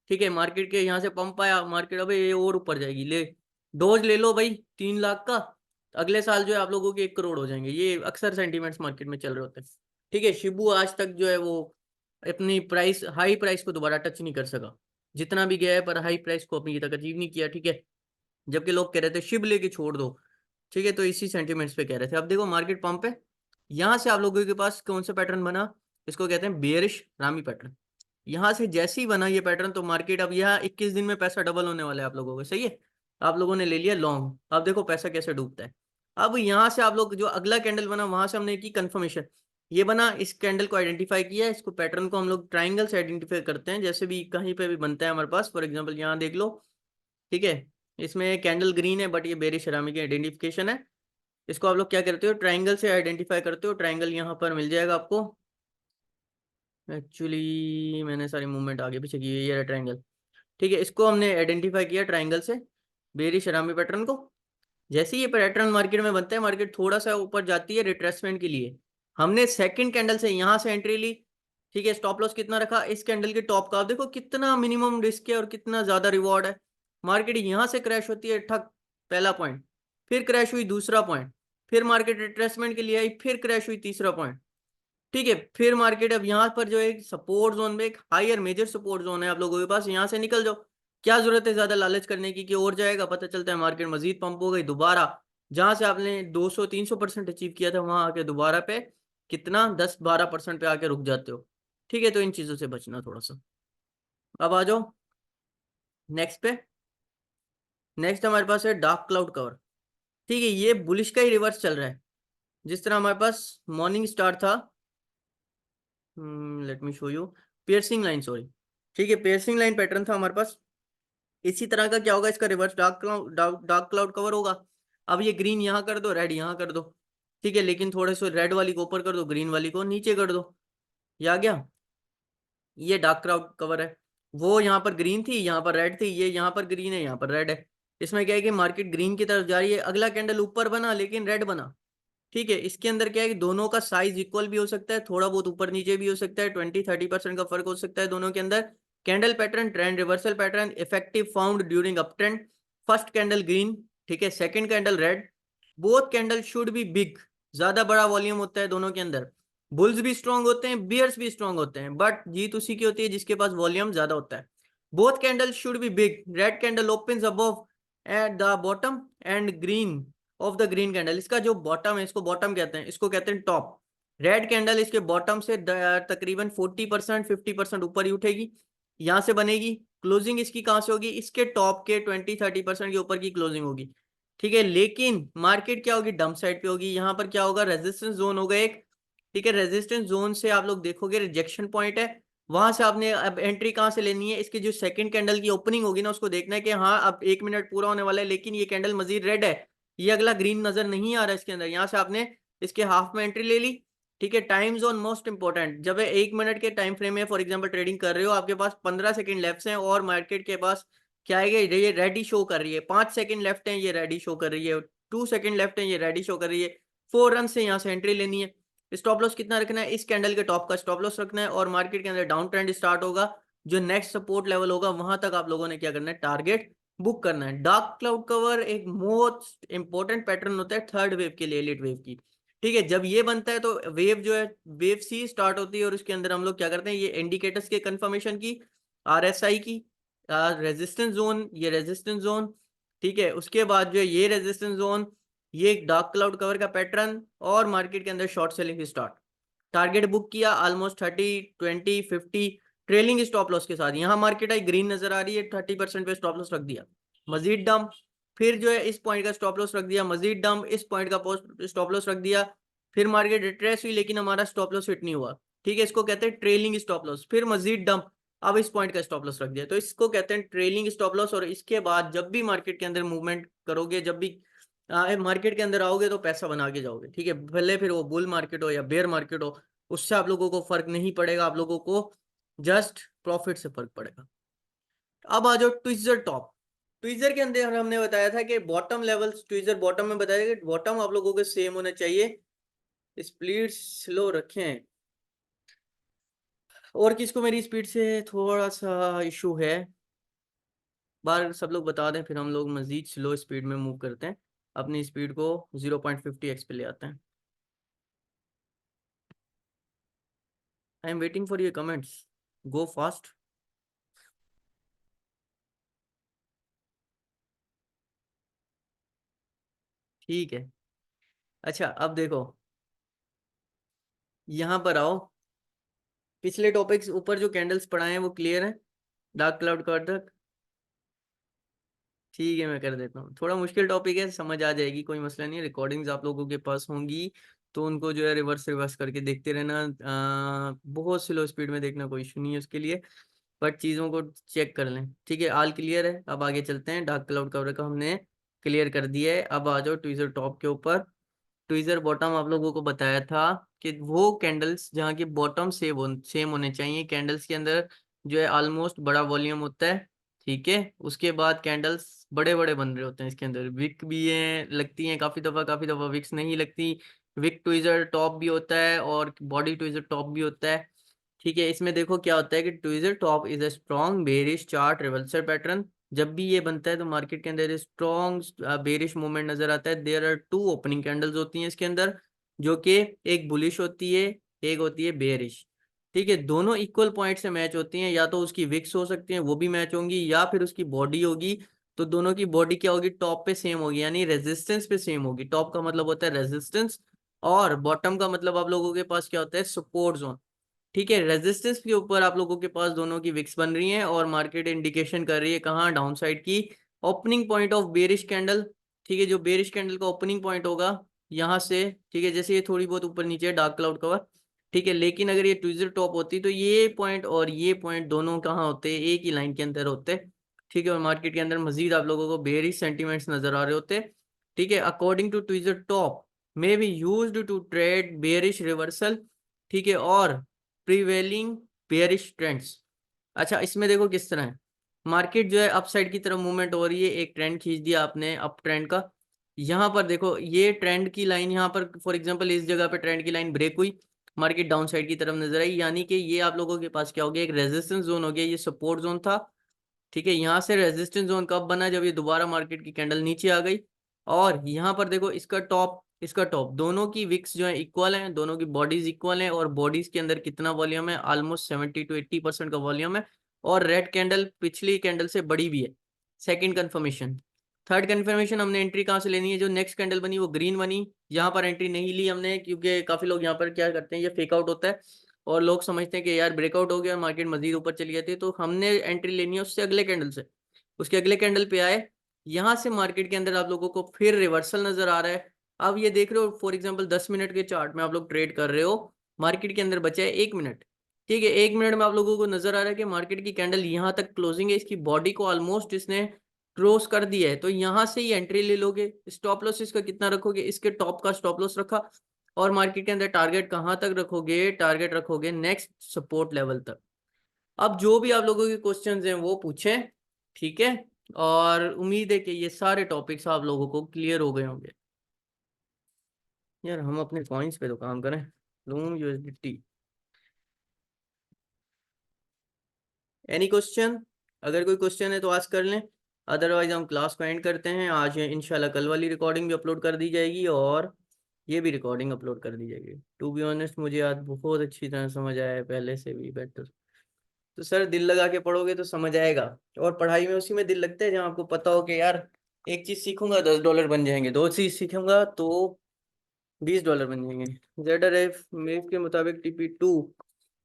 ठीक है, मार्केट के यहाँ से पंप आया, मार्केट अबे ये और ऊपर जाएगी, ले डोज ले लो भाई 3 लाख का, अगले साल जो है आप लोगों के 1 करोड़ हो जाएंगे। ये अक्सर सेंटीमेंट्स मार्केट में चल रहे होते हैं। ठीक है, शिबू आज तक जो है वो अपनी प्राइस हाई प्राइस को दोबारा टच नहीं कर सका, जितना भी गया है, पर हाई प्राइस को अपनी तक अचीव नहीं किया। ठीक है, जबकि लोग कह रहे थे शिब लेके छोड़ दो। ठीक है, तो इसी सेंटीमेंट्स पे कह रहे थे। अब देखो मार्केट पंप है, यहाँ से आप लोगों के पास कौन सा पैटर्न बना? इसको कहते हैं बेरिश रामी पैटर्न। यहाँ से जैसे ही बना ये पैटर्न, तो मार्केट अब यहाँ 21 दिन में पैसा डबल होने वाला है आप लोगों का, सही है। आप लोगों ने ले लिया लॉन्ग, अब देखो पैसा कैसे डूबता है। अब यहाँ से आप लोग जो अगला कैंडल बना वहां से हमने की कंफर्मेशन, ये बना, इस कैंडल को आइडेंटिफाई किया, इसको पैटर्न को हम लोग ट्राइंगल से आइडेंटिफाई करते हैं, जैसे भी कहीं पे भी बनता है हमारे पास। फॉर एग्जाम्पल यहाँ देख लो। ठीक है, इसमें कैंडल ग्रीन है बट ये बेरिश हरामी की आइडेंटिफिकेशन है। इसको आप लोग क्या करते हो? ट्राइंगल से आइडेंटिफाई करते हो। ट्राइंगल यहाँ पर मिल जाएगा आपको। एक्चुअली मैंने सारी मूवमेंट आगे पीछे की है, ये ट्राइंगल। ठीक है, इसको हमने आइडेंटिफाई किया ट्राइंगल से, बेरिश हरामी पैटर्न को। जैसे ही ये पैटर्न मार्केट में बनता है, मार्केट थोड़ा सा ऊपर जाती है रिट्रेसमेंट के लिए, हमने सेकंड कैंडल से यहां से एंट्री ली। ठीक है, स्टॉप लॉस कितना रखा? इस कैंडल के टॉप का। आप देखो कितना मिनिमम रिस्क है और कितना ज्यादा रिवॉर्ड है। मार्केट यहां से क्रैश होती है, ठक, पहला पॉइंट, फिर क्रैश हुई दूसरा पॉइंट, फिर मार्केट रिट्रेसमेंट के लिए आई, फिर क्रैश हुई तीसरा पॉइंट। ठीक है, फिर मार्केट अब यहाँ पर जो एक सपोर्ट जोन में, एक हायर मेजर सपोर्ट जोन है आप लोगों के पास, यहाँ से निकल जाओ। क्या जरूरत है ज्यादा लालच करने की कि और जाएगा? पता चलता है मार्केट मजीद पंप हो गई दोबारा, जहां से आपने 200 300% अचीव किया था, वहां आके दोबारा पे कितना 10 12% पे आके रुक जाते हो। ठीक है, तो इन चीजों से बचना थोड़ा सा। अब आ जाओ नेक्स्ट पे। नेक्स्ट हमारे पास है डार्क क्लाउड कवर। ठीक है, ये बुलिश का ही रिवर्स चल रहा है। जिस तरह हमारे पास मॉर्निंग स्टार था, let me show you, piercing line, sorry. ठीक है, पियर्सिंग लाइन पैटर्न था हमारे पास, इसी तरह का क्या होगा, इसका reverse dark cloud, dark cloud cover होगा। अब ये ग्रीन यहाँ कर दो, रेड यहाँ कर दो। ठीक है, लेकिन थोड़े से रेड वाली को ऊपर कर दो, ग्रीन वाली को नीचे कर दो। ये आ गया, ये डार्क क्लाउड कवर है। वो यहाँ पर ग्रीन थी, यहाँ पर रेड थी, ये यहाँ पर ग्रीन है, यहाँ पर रेड है। इसमें क्या है कि मार्केट ग्रीन की तरफ जा रही है, अगला कैंडल ऊपर बना लेकिन रेड बना। ठीक है, इसके अंदर क्या है कि दोनों का साइज इक्वल भी हो सकता है, थोड़ा बहुत ऊपर नीचे भी हो सकता है, 20-30% का फर्क हो सकता है दोनों के अंदर। Candle pattern, trend reversal pattern, effective found during up trend. First candle green, ठीक है, second candle red. Both candle should be big, ज्यादा बड़ा वॉल्यूम होता है दोनों के अंदर। बुल्स भी स्ट्रांग होते हैं, बियर्स भी स्ट्रांग होते हैं, बट जीत उसी की होती है जिसके पास वॉल्यूम ज्यादा होता है। Both candle should be big. Red candle opens above at the bottom and green of the green candle. इसका जो बॉटम है इसको बॉटम कहते हैं, इसको कहते हैं टॉप। रेड कैंडल इसके बॉटम से तकरीबन 40% 50% ऊपर ही उठेगी, यहां से बनेगी। क्लोजिंग इसकी कहां से होगी, इसके टॉप के 20-30% के ऊपर की क्लोजिंग होगी। ठीक है, लेकिन मार्केट क्या होगी, डंप साइड पे होगी। यहाँ पर क्या होगा, रेजिस्टेंस जोन होगा एक। ठीक है, रेजिस्टेंस जोन से आप लोग देखोगे रिजेक्शन पॉइंट है, वहां से आपने अब एंट्री कहां से लेनी है, इसकी जो सेकंड कैंडल की ओपनिंग होगी ना, उसको देखना है कि हाँ अब 1 मिनट पूरा होने वाला है लेकिन ये कैंडल मजीद रेड है, ये अगला ग्रीन नजर नहीं आ रहा है इसके अंदर। यहाँ से आपने इसके हाफ में एंट्री ले ली। ठीक है, टाइम जोन मोस्ट इंपॉर्टेंट। जब 1 मिनट के टाइम फ्रेम में फॉर एग्जांपल ट्रेडिंग कर रहे हो, आपके पास 15 सेकंड लेफ्ट हैं और मार्केट के पास क्या है, ये रेडी शो कर रही है। 5 सेकंड लेफ्ट है, ये रेडी शो कर रही है। 2 सेकंड लेफ्ट है, ये रेडी शो कर रही है। 4 रन से यहाँ से एंट्री लेनी है। स्टॉप लॉस कितना रखना है, इस कैंडल के टॉप का स्टॉप लॉस रखना है, और मार्केट के अंदर डाउन ट्रेंड स्टार्ट होगा, जो नेक्स्ट सपोर्ट लेवल होगा वहां तक आप लोगों ने क्या करना है, टारगेट बुक करना है। डार्क क्लाउड कवर एक मोस्ट इंपॉर्टेंट पैटर्न होता है थर्ड वेव के लिए, एलिट वेव की। ठीक है, जब ये बनता है तो वेव जो है, वेव सी स्टार्ट होती है, और उसके अंदर हम लोग क्या करते हैं, ये इंडिकेटर्स के कंफर्मेशन की, आरएसआई की, रेजिस्टेंस जोन, ये रेजिस्टेंस जोन। ठीक है, उसके बाद जो है ये रेजिस्टेंस जोन, ये एक डार्क क्लाउड कवर का पैटर्न, और मार्केट के अंदर short selling start. Target book किया ऑलमोस्ट 30, 20, 50 ट्रेलिंग स्टॉप लॉस के साथ। यहाँ मार्केट आई ग्रीन नजर आ रही है, 30% पे स्टॉप लॉस रख दिया, मजीद डंप। फिर जो है इस पॉइंट का स्टॉप लॉस रख दिया, मजीद डंप, इस पॉइंट का पोस्ट स्टॉप लॉस रख दिया। फिर मार्केट रिट्रेस हुई लेकिन हमारा स्टॉप लॉस हिट नहीं हुआ। ठीक है, इसको कहते हैं ट्रेलिंग स्टॉप लॉस। फिर मजीद डंप, अब इस पॉइंट का स्टॉप लॉस रख दिया, तो इसको कहते हैं ट्रेलिंग स्टॉप लॉस। और इसके बाद जब भी मार्केट के अंदर मूवमेंट करोगे, जब भी मार्केट के अंदर आओगे तो पैसा बना के जाओगे। ठीक है, भले फिर वो बुल मार्केट हो या बेयर मार्केट हो, उससे आप लोगों को फर्क नहीं पड़ेगा, आप लोगों को जस्ट प्रॉफिट से फर्क पड़ेगा। अब आ जाओ ट्विजर टॉप। ट्विजर के अंदर हमने बताया था कि बॉटम लेवल, ट्विजर बॉटम में बताया था कि बॉटम आप लोगों के सेम होने चाहिए, स्पीड स्लो रखें। और किसको मेरी स्पीड से थोड़ा सा इशू है, बार सब लोग बता दें, फिर हम लोग मजीद स्लो स्पीड में मूव करते हैं, अपनी स्पीड को 0.50x पे ले आते हैं। I am waiting for your comments, go fast. ठीक है, अच्छा अब देखो, यहाँ पर आओ। पिछले टॉपिक्स ऊपर जो कैंडल्स पढ़ाए हैं वो क्लियर है, डार्क क्लाउड कवर तक। ठीक है, मैं कर देता हूँ। थोड़ा मुश्किल टॉपिक है, समझ आ जाएगी, कोई मसला नहीं है। रिकॉर्डिंग्स आप लोगों के पास होंगी तो उनको जो है रिवर्स रिवर्स करके देखते रहना। बहुत स्लो स्पीड में देखना, कोई इशू नहीं है उसके लिए, बट चीज़ों को चेक कर लें। ठीक है, आल क्लियर है, अब आगे चलते हैं। डार्क क्लाउड कवर का हमने क्लियर कर दिया है, अब आ जाओ ट्विजर टॉप के ऊपर। ट्विजर बॉटम आप लोगों को बताया था कि वो कैंडल्स जहाँ की बॉटम सेम होने चाहिए, कैंडल्स के अंदर जो है ऑलमोस्ट बड़ा वॉल्यूम होता है। ठीक है, उसके बाद कैंडल्स बड़े बड़े बन रहे होते हैं, इसके अंदर विक भी है, लगती हैं काफी दफा विक्स नहीं लगती। विक ट्विजर टॉप भी होता है और बॉडी ट्विजर टॉप भी होता है। ठीक है, इसमें देखो क्या होता है कि tweezer top is a strong bearish chart reversal pattern. जब भी ये बनता है तो मार्केट के अंदर स्ट्रॉन्ग बेरिश मूवमेंट नजर आता है। There are two opening candles होती हैं इसके अंदर, जो कि एक बुलिश होती है, एक होती है बेरिश। ठीक है, दोनों इक्वल पॉइंट से मैच होती हैं, या तो उसकी विक्स हो सकती हैं वो भी मैच होंगी, या फिर उसकी बॉडी होगी। तो दोनों की बॉडी क्या होगी, टॉप पे सेम होगी, यानी रेजिस्टेंस पे सेम होगी। टॉप का मतलब होता है रेजिस्टेंस, और बॉटम का मतलब आप लोगों के पास क्या होता है, सपोर्ट जोन। ठीक है, रेजिस्टेंस के ऊपर आप लोगों के पास दोनों की विक्स बन रही हैं, और मार्केट इंडिकेशन कर रही है कहाँ, डाउन साइड की। Opening point of bearish candle. ठीक है, जो बेरिश कैंडल का ओपनिंग पॉइंट होगा यहाँ से, ठीक है, जैसे ये थोड़ी बहुत ऊपर नीचे है डार्क क्लाउड कवर। ठीक है, लेकिन अगर ये ट्विजर टॉप होती तो ये पॉइंट और ये पॉइंट दोनों कहाँ होते, एक ही लाइन के अंदर होते। ठीक है, और मार्केट के अंदर मजीद आप लोगों को बेरिश सेंटीमेंट्स नजर आ रहे होते। ठीक है, according to tweezer top may be used to trade bearish reversal. ठीक है, और प्रिवेलिंग बेयरिश ट्रेंड्स। अच्छा, इसमें देखो किस तरह है, मार्केट जो है अप साइड की तरफ मूवमेंट हो रही है, एक ट्रेंड खींच दिया आपने अप ट्रेंड का। यहाँ पर देखो ये ट्रेंड की लाइन, यहाँ पर फॉर एग्जांपल इस जगह पे ट्रेंड की लाइन ब्रेक हुई, मार्केट डाउन साइड की तरफ नजर आई, यानी कि ये आप लोगों के पास क्या हो गया, एक रेजिस्टेंस जोन हो गया, ये सपोर्ट जोन था। ठीक है, यहाँ से रेजिस्टेंस जोन कब बना, जब ये दोबारा मार्केट की कैंडल नीचे आ गई। और यहाँ पर देखो इसका टॉप, इसका टॉप, दोनों की विक्स जो है इक्वल है, दोनों की बॉडीज इक्वल है, और बॉडीज के अंदर कितना वॉल्यूम है, ऑलमोस्ट 70 to 80% का वॉल्यूम है। और रेड कैंडल पिछली कैंडल से बड़ी भी है। Second confirmation. थर्ड कंफर्मेशन, हमने एंट्री कहाँ से लेनी है, जो नेक्स्ट कैंडल बनी वो ग्रीन बनी, यहाँ पर एंट्री नहीं ली हमने, क्योंकि काफी लोग यहाँ पर क्या करते हैं, ये फेक आउट होता है और लोग समझते हैं कि यार ब्रेकआउट हो गया, मार्केट मजीद ऊपर चली जाती है, तो हमने एंट्री लेनी है उससे अगले कैंडल से। उसके अगले कैंडल पे आए, यहाँ से मार्केट के अंदर आप लोगों को फिर रिवर्सल नजर आ रहा है। अब ये देख रहे हो फॉर एग्जांपल 10 मिनट के चार्ट में आप लोग ट्रेड कर रहे हो, मार्केट के अंदर बचा है 1 मिनट। ठीक है, 1 मिनट में आप लोगों को नजर आ रहा है कि मार्केट की कैंडल यहाँ तक क्लोजिंग है, इसकी बॉडी को ऑलमोस्ट इसने क्रॉस कर दिया है, तो यहाँ से ही एंट्री ले लोगे। स्टॉप लॉस इसका कितना रखोगे, इसके टॉप का स्टॉप लॉस रखा। और मार्केट के अंदर टारगेट कहाँ तक रखोगे, टारगेट रखोगे नेक्स्ट सपोर्ट लेवल तक। अब जो भी आप लोगों के क्वेश्चंस हैं वो पूछें, ठीक है। और उम्मीद है कि ये सारे टॉपिक्स आप लोगों को क्लियर हो गए होंगे। यार हम अपने कॉइन्स पे तो काम करें। Loom USDT, any question? अगर कोई क्वेश्चन है तो आस्क कर लें, अदरवाइज हम क्लास को एंड करते हैं। आज इंशाल्लाह कल वाली रिकॉर्डिंग भी अपलोड कर दी जाएगी और ये भी रिकॉर्डिंग अपलोड कर दी जाएगी। टू बी ऑनेस्ट मुझे आज बहुत अच्छी तरह समझ आया है, पहले से भी बेटर। तो सर दिल लगा के पढ़ोगे तो समझ आएगा। और पढ़ाई में उसी में दिल लगता है जहाँ आपको पता हो कि यार एक चीज सीखूंगा $10 बन जाएंगे, दो चीज सीखूंगा तो $20 बन जाएंगे। ZRF मेव के मुताबिक TP2,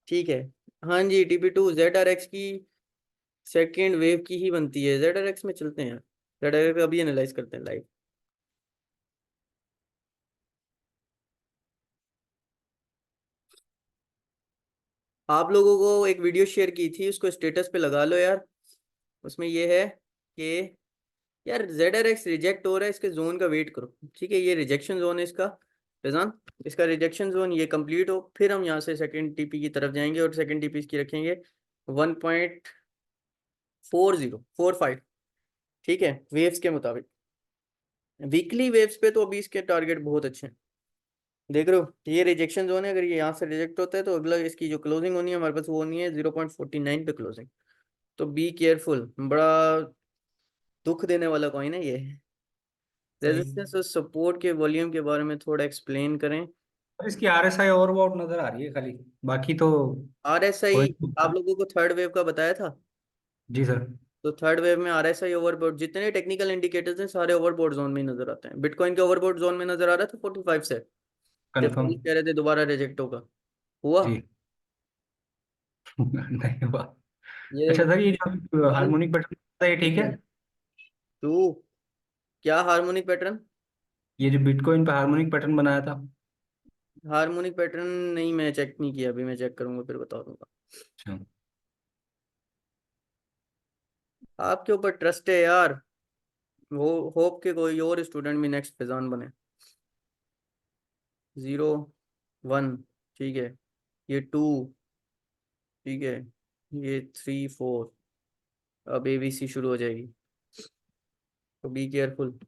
ठीक है। हाँ जी, TP2 ZRX की सेकेंड वेव की ही बनती है। ZRX में चलते हैं, ZRX अभी एनालाइज करते हैं लाइव। आप लोगों को एक वीडियो शेयर की थी, उसको स्टेटस पे लगा लो यार। उसमें ये है कि यार ZRX रिजेक्ट हो रहा है, इसके जोन का वेट करो। ठीक है, ये रिजेक्शन जोन है इसका, फैजान। इसका रिजेक्शन जोन ये कंप्लीट हो, फिर हम यहाँ से सेकंड टीपी की तरफ जाएंगे और सेकंड टीपी इसकी रखेंगे 1.4045। ठीक है, वेव्स के मुताबिक। वीकली वेव्स पे तो अभी इसके टारगेट बहुत अच्छे हैं। देख रहे हो, ये रिजेक्शन जोन है, अगर ये यहाँ से रिजेक्ट होता है तो अगला इसकी जो क्लोजिंग होनी है हमारे पास वो होनी है 0.49 पे क्लोजिंग। तो बी केयरफुल, बड़ा दुख देने वाला कॉइन है ये। सही। रेजिस्टेंस और सपोर्ट के वॉल्यूम के बारे में थोड़ा एक्सप्लेन करें। और इसकी RSI ओवरबॉट नजर आ रही है खाली, बाकी तो कोई RSI नहीं। आप लोगों को थर्ड वेव का बताया था। जी सर। तो थर्ड वेव में RSI ओवरबॉट, जितने टेक्निकल इंडिकेटर्स हैं सारे ओवरबॉट जोन में ही नजर आते हैं। बिटकॉइन के ओवरबॉट जोन में नजर आ रहा था 45 से, जब कंफर्म। पहले कह रहे थे दोबारा रिजेक्ट होगा, हुआ। जी। नहीं हुआ। ये अच्छा देखो सर, ये जो वन हार्मोनिक पैटर्न है ये ठीक है? टू, क्या हार्मोनिक पैटर्न? ये जो बिटकॉइन पे हार्मोनिक पैटर्न बनाया था। हार्मोनिक पैटर्न नहीं, मैं चेक नहीं किया, अभी मैं चेक करूंगा फिर बता दूंगा। अच्छा। आपके ऊपर ट्रस्ट है यार, वो होप के कोई और स्टूडेंट भी नेक्स्ट फैजान बने। 0 1, ठीक है, ये 2, ठीक है, ये 3 4, अब ABC शुरू हो जाएगी, तो बी केयरफुल।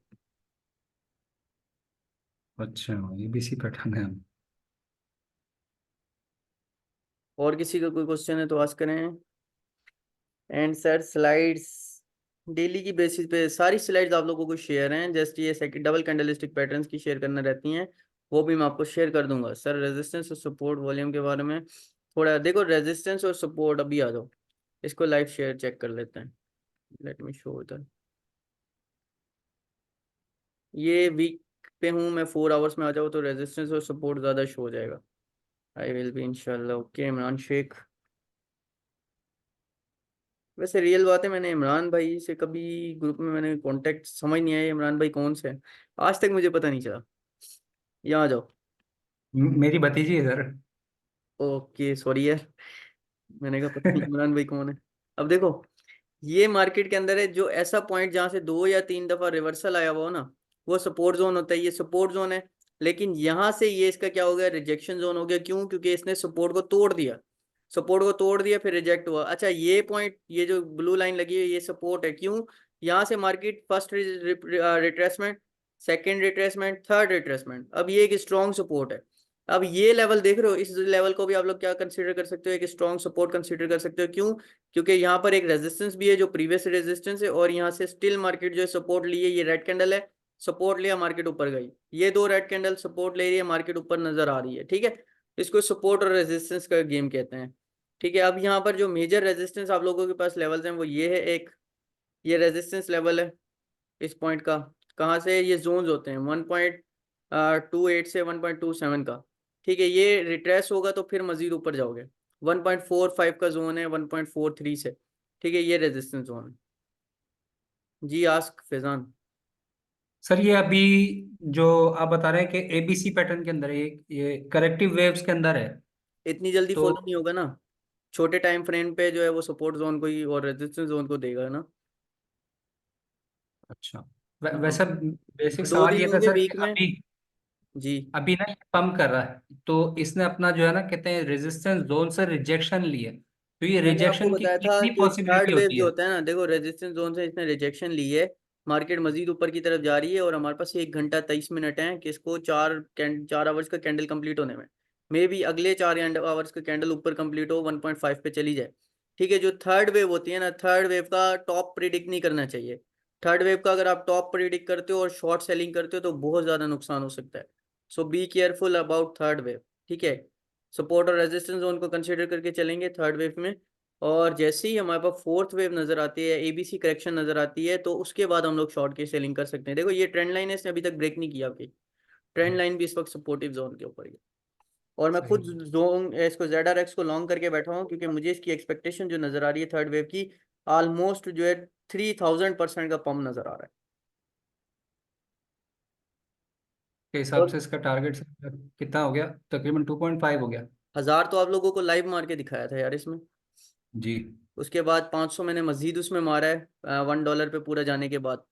अच्छा, ABC पैटर्न है। और किसी का कोई क्वेश्चन है तो आस्क करें। एंड सर स्लाइड्स डेली की बेसिस पे सारी स्लाइड्स आप लोगों को शेयर हैं, जस्ट ये सेकंड डबल कैंडलस्टिक पैटर्न्स की शेयर करना रहती हैं, वो भी मैं आपको शेयर कर दूंगा। सर रेजिस्टेंस और सपोर्ट वॉल्यूम के बारे में थोड़ा देखो, रेजिस्टेंस और सपोर्ट अभी आ जाओ, इसको लाइव शेयर चेक कर लेते हैं। लेट मी शो इधर, ये वीक पे हूँ मैं, 4 आवर्स में आ जाओ तो रेजिस्टेंस और सपोर्ट ज़्यादा शो हो जाएगा। आई विल बी इंशाल्लाह ओके। इमरान शेख, वैसे रियल बात है, मैंने इमरान भाई से कभी ग्रुप में मैंने कांटेक्ट समझ नहीं आया इमरान भाई कौन से हैं, आज तक मुझे पता नहीं चला। यहाँ आ जाओ। मेरी भतीजी है सर। ओके सॉरी यार, मैंने कहा पता नहीं इमरान भाई कौन है। अब देखो, ये मार्केट के अंदर है जो ऐसा पॉइंट जहां से 2 या 3 दफा रिवर्सल आया हुआ हो ना, वो सपोर्ट जोन होता है, ये सपोर्ट जोन है। लेकिन यहाँ से ये इसका क्या हो गया, रिजेक्शन जोन हो गया। क्यों? क्योंकि इसने सपोर्ट को तोड़ दिया। सपोर्ट को तोड़ दिया फिर रिजेक्ट हुआ। अच्छा ये पॉइंट, ये जो ब्लू लाइन लगी है ये सपोर्ट है, क्यों? यहाँ से market first retracement, second retracement, third retracement, अब ये एक स्ट्रॉन्ग सपोर्ट है। अब ये लेवल देख रहे हो, इस लेवल को भी आप लोग क्या कंसीडर कर सकते हो, एक स्ट्रॉन्ग सपोर्ट कंसीडर कर सकते हो। क्यों? क्योंकि यहाँ पर एक रेजिस्टेंस भी है जो प्रीवियस रेजिस्टेंस है, और यहाँ से स्टिल मार्केट जो है सपोर्ट लिए, ये रेड कैंडल है, सपोर्ट लिया मार्केट ऊपर गई, ये दो रेड कैंडल सपोर्ट ले रही है मार्केट ऊपर नजर आ रही है, ठीक है। इसको सपोर्ट और रेजिस्टेंस का गेम कहते हैं, ठीक है। अब यहाँ पर जो मेजर रेजिस्टेंस आप लोगों के पास लेवल्स हैं वो ये है, एक ये रेजिस्टेंस लेवल है इस पॉइंट का, कहाँ से, ये जोन्स होते हैं 1.28 से 1.27 का, ठीक है। ये रिट्रेस होगा तो फिर मजीद ऊपर जाओगे, 1.45 का जोन है 1.43 से, ठीक है, ये रेजिस्टेंस जोन है। जी आस्क फैजान। सर ये अभी जो आप बता रहे हैं कि एबीसी पैटर्न के अंदर है, ये करेक्टिव वेव्स के अंदर है। इतनी जल्दी तो फॉलो नहीं होगा ना, छोटे टाइम फ्रेम पे जो है वो सपोर्ट जोन को ही और रेजिस्टेंस जोन को देगा ना। अच्छा, हाँ, वैसा बेसिक दो सवाल दिन ये था होंगे सर कि वीक में। अभी जी। अभी ना पंप कर रहा है, तो इसने अपना जो है ना कहते हैं रेजिस्टेंस जोन से रिजेक्शन लिए, तो ये मैंने आपको रिजेक्शन की बताया था कितनी कि थर्ड पॉसिबिलिटी वेव होती जो है? होता है ना, देखो रेजिस्टेंस जोन से इसने रिजेक्शन ली है, मार्केट मजीद ऊपर की तरफ जा रही है, और हमारे पास 1 घंटा 23 मिनट है कि इसको 4 आवर्स का कैंडल कंप्लीट होने में, मे बी अगले 4 आवर्स का कैंडल ऊपर कंप्लीट हो 1.5 पे चली जाए, ठीक है। जो थर्ड वेव होती है ना, थर्ड वेव का टॉप प्रिडिक्ट नहीं करना चाहिए। थर्ड वेव का अगर आप टॉप प्रिडिक्ट करते हो और शॉर्ट सेलिंग करते हो तो बहुत ज़्यादा नुकसान हो सकता है। So be careful about third wave, ठीक है। सपोर्ट और रेजिस्टेंस जोन को कंसिडर करके चलेंगे थर्ड वेव में, और जैसे ही हमारे पास फोर्थ वेव नजर आती है, एबीसी करेक्शन नजर आती है, तो उसके बाद हम लोग शॉर्ट की सेलिंग कर सकते हैं। देखो ये ट्रेंड लाइन है, इसने अभी तक ब्रेक नहीं किया आपकी, ट्रेंड लाइन भी इस वक्त सपोर्टिव जोन के ऊपर है। और मैं सही। खुद जोन इसको ZRX को लॉन्ग करके बैठा हूँ, क्योंकि मुझे इसकी एक्सपेक्टेशन जो नजर आ रही है थर्ड वेव की, ऑलमोस्ट जो है 3000% का पम्प नजर आ रहा है। के हिसाब और से इसका टारगेट कितना हो गया? तकरीबन 2.5 हो गया। 1000 तो आप लोगों को लाइव मार के दिखाया था यार इसमें, जी। उसके बाद 500 मैंने मजीद उसमें मारा है $1 पे पूरा जाने के बाद।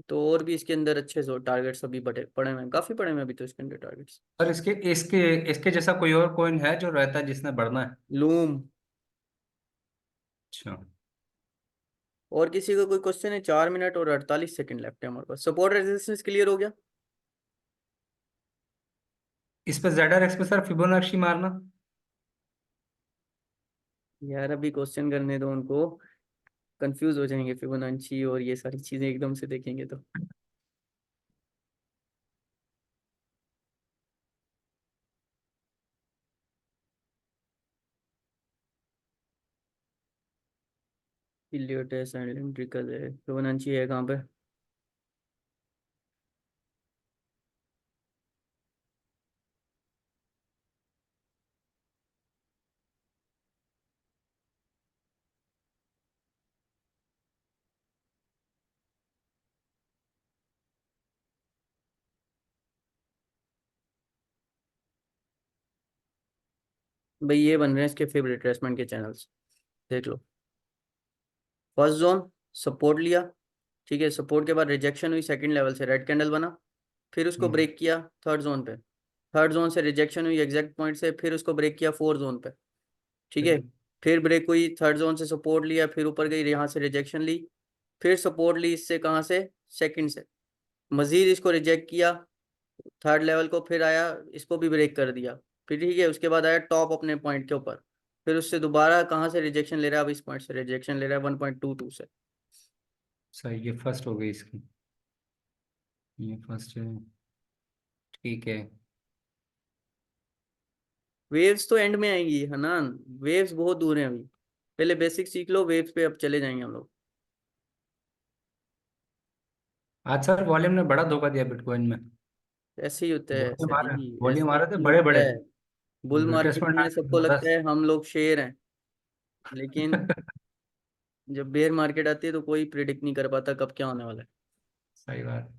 तो और भी इसके अंदर अच्छे जो टारगेट्स अभी बड़े पड़े हुए हैं, काफी पड़े हुए हैं अभी तो इसके अंदर टारगेट्स। और इसके इसके इसके जैसा कोई और कॉइन है जो रहता है जिसने बढ़ना है? लूम। अच्छा। और किसी का कोई क्वेश्चन है? 4 मिनट और 48 सेकंड लेफ्ट है हमारे पास। सपोर्ट रेजिस्टेंस क्लियर हो गया। इस पे ZRX पे सर फिबोनाची मारना। यार अभी क्वेश्चन करने दो उनको, कंफ्यूज हो जाएंगे फिबोनाची और ये सारी चीजें एकदम से देखेंगे तो। इलियोट है, सिलिंड्रिकल है, फिबोनाची है कहाँ पे? भाई ये बन रहे हैं इसके फेवरेट रिट्रेसमेंट के चैनल्स, देख लो। फर्स्ट जोन सपोर्ट लिया, ठीक है, सपोर्ट के बाद रिजेक्शन हुई, सेकंड लेवल से रेड कैंडल बना, फिर उसको हम्म। ब्रेक किया थर्ड जोन पे, थर्ड जोन से रिजेक्शन हुई एग्जैक्ट पॉइंट से, फिर उसको ब्रेक किया फोर्थ जोन पे, ठीक है। सही। फिर ब्रेक हुई, थर्ड जोन से सपोर्ट लिया, फिर ऊपर गई, यहाँ से रिजेक्शन ली, फिर सपोर्ट ली इससे, कहाँ से, सेकंड से, मजीद इसको रिजेक्ट किया थर्ड लेवल को, फिर आया इसको भी ब्रेक कर दिया, फिर ठीक है, उसके बाद आया टॉप अपने पॉइंट के ऊपर, फिर उससे दोबारा कहाँ से रिजेक्शन ले रहा है, अब इस पॉइंट से रिजेक्शन ले रहा है 1.22 से। सही, ये फर्स्ट हो गई इसकी। ये फर्स्ट है। ठीक है। वेव्स तो एंड में आएंगी हनान, वेव्स बहुत दूर हैं अभी, पहले बेसिक सीख लो, वेव्स पे अब चले जाएंगे हम लोग। आज सर वॉल्यूम ने बड़ा धोखा दिया बिटकॉइन में। ऐसे ही होता है सही, वॉल्यूम आ ऐसे रहे थे ही बड़े होता बड़े। है। बुल मार्केट रिट्रेसमेंट में आने सबको लगता है जबरदस्त। हम लोग शेर हैं, लेकिन जब बेयर मार्केट आती है तो कोई प्रिडिक्ट नहीं कर पाता कब क्या होने वाला है। सही बात।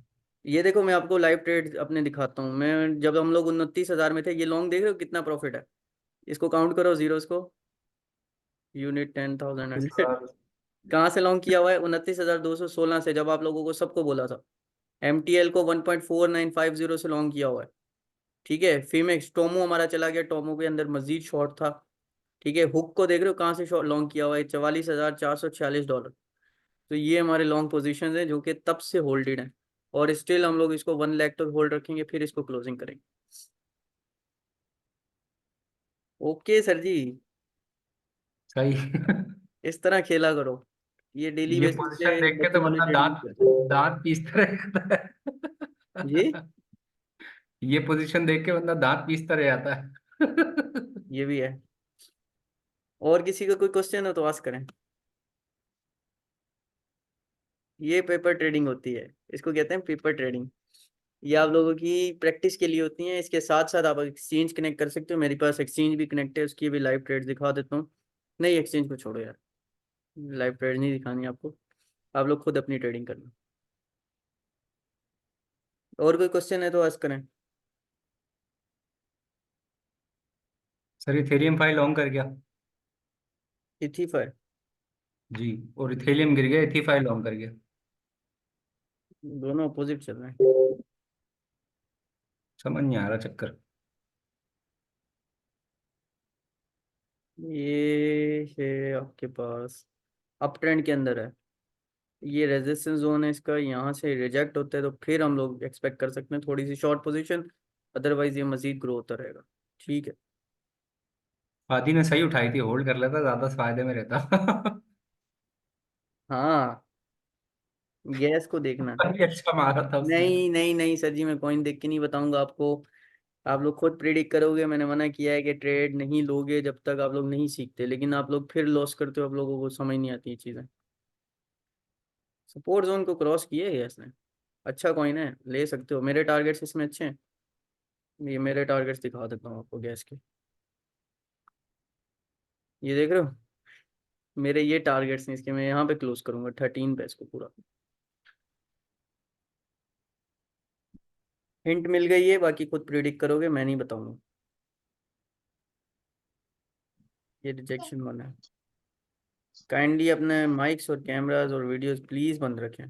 ये देखो मैं आपको लाइव ट्रेड अपने दिखाता हूँ, मैं जब हम लोग 29,000 में थे, ये लॉन्ग देख रहे हो कितना प्रॉफिट है, इसको काउंट करो जीरोस को, यूनिट 10,000 इस 100, साल कहाँ से लॉन्ग किया हुआ है? 29,216 से, जब आप लोगों को सबको बोला था। MTL को 1.4950 से लॉन्ग किया हुआ है, ठीक है, फीमेक्स टोमो हमारा चला गया, टोमो के अंदर मजीद शॉर्ट था। ठीक है, हुक को देख रहे हो कहाँ से शॉर्ट लॉन्ग किया हुआ है, 44,446 डॉलर। तो ये हमारे लॉन्ग पोजीशन है जो कि तब से होल्डेड है, और स्टिल हम लोग इसको 1 लाख तक होल्ड रखेंगे, फिर इसको क्लोजिंग करेंगे। ओके सर जी, सही। इस तरह खेला करो, ये डेली ये बेसिस पोजीशन पे देख के तो बच्चों वाले बंदा ट्रेडिंग दांत करते हैं। दांत पीसता रहता जी, है। ये पोजीशन देख के बंदा दांत पीसता रह जाता है। ये भी है। और किसी का कोई क्वेश्चन हो तो आस्क करें। ये पेपर ट्रेडिंग होती है, इसको कहते हैं पेपर ट्रेडिंग। ये आप लोगों की प्रैक्टिस के लिए होती है, इसके साथ साथ आप एक्सचेंज कनेक्ट कर सकते हो, मेरे पास एक्सचेंज भी कनेक्ट है, उसकी भी लाइव ट्रेड दिखा देता हूँ। नहीं, एक्सचेंज को छोड़ो यार, लाइव ट्रेड नहीं दिखानी आपको, आप लोग खुद अपनी ट्रेडिंग करना। और कोई क्वेश्चन है तो आस्क करें। सर इथेरियम 5 लॉन्ग कर गया। इथीफाई, जी। और इथेरियम गिर गया, इथी 5 लॉन्ग कर गया। दोनों अपोजिट चल रहे हैं। समझ नहीं आ रहा चक्कर। ये है आपके पास, अप ट्रेंड के अंदर है, ये रेजिस्टेंस जोन है इसका, यहाँ से रिजेक्ट होता है तो फिर हम लोग एक्सपेक्ट कर सकते हैं थोड़ी सी शॉर्ट पोजीशन, अदरवाइज ये मजीद ग्रो होता रहेगा। ठीक है। आदि ने सही उठाई थी, होल्ड कर लेता ज्यादा फायदे में रहता। हाँ, गैस को देखना। काफी अच्छा मारा था उसने। नहीं नहीं नहीं सर जी, मैं कॉइन देख के नहीं बताऊंगा आपको, आप लोग खुद प्रिडिक्ट करोगे। मैंने मना किया है कि ट्रेड नहीं लोगे जब तक आप लोग नहीं सीखते, लेकिन आप लोग फिर लॉस करते हो, आप लोगों को समझ नहीं आती ये चीज़ें। सपोर्ट जोन को क्रॉस किया है इसने, अच्छा कॉइन है, ले सकते हो, मेरे टारगेट्स इसमें अच्छे हैं। ये मेरे टारगेट्स दिखा देता हूँ आपको गैस के, ये देख रहे हो, मेरे ये टारगेट्स हैं इसके, मैं यहाँ पे क्लोज करूंगा 13 पे इसको पूरा। हिंट मिल गई है, बाकी खुद प्रिडिक्ट करोगे, मैं नहीं बताऊंगा। ये रिजेक्शन वाला है। काइंडली अपने माइक्स और कैमरास और वीडियोस प्लीज बंद रखें।